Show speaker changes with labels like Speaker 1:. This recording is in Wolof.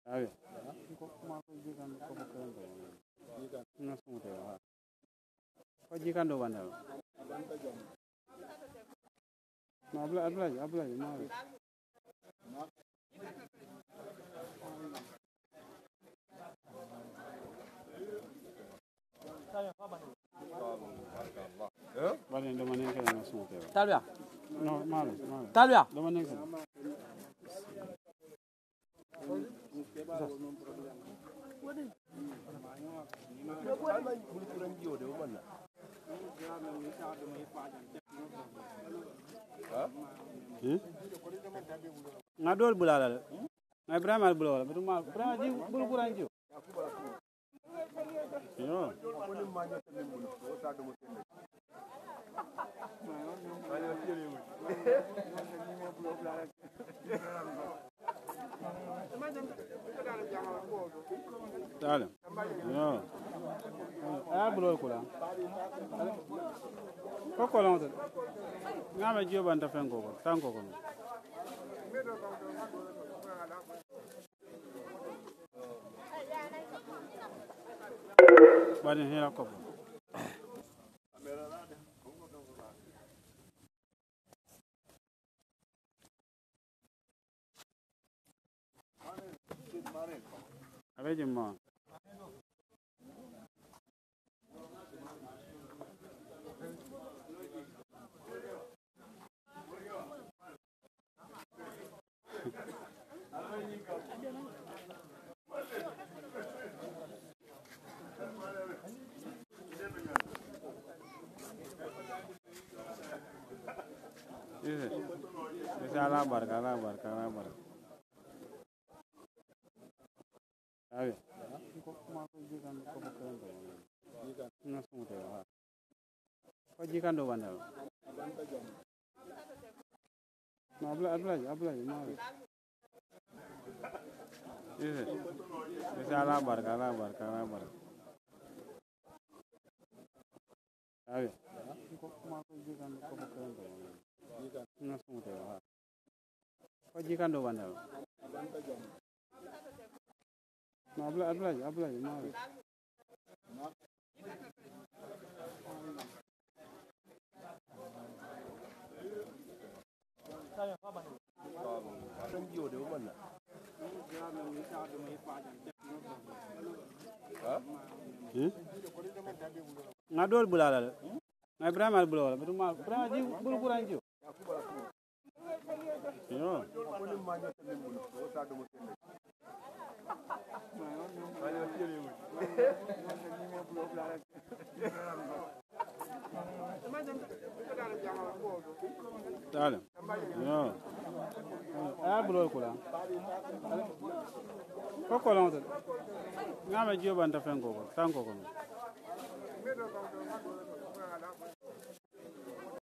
Speaker 1: Awe. Kok mako jikan ko bakal to. Jikan ngasu te ha. Ko jikan do bandal. Ma abla ma. Bani do manen ke ngasu te.
Speaker 2: Talbia.
Speaker 1: No, mal.
Speaker 2: Talbia.
Speaker 1: Do manen ke. Ngadol bulala. Ngai Ibrahim bulala, betul mal. Ibrahim ji bul kurang ji. Yo. Dale. Yo. Bulol kula. Ko kolon to. Ngama jiyo banta fengo ko, tanko ko. Bani hela ko. Abe jumma. Ala barka. Awe. Kok mako jikan ko bakal to. Jikan ngasu te ha. Ko jikan do bandal. Ma abla ma. Ala barka. Awe. Kok mako jikan ko bakal to. Jikan ngasu te ha. Ko jikan do bandal. Ma abla ma. Ngadol bulala. Ngai Ibrahim bulala, betul mal. Ibrahim ji bul kurang ji. Yo. Dale. Yo. Bulol kula. Ko kolon to. Ngama jiyo banta fengo ko, tanko ko.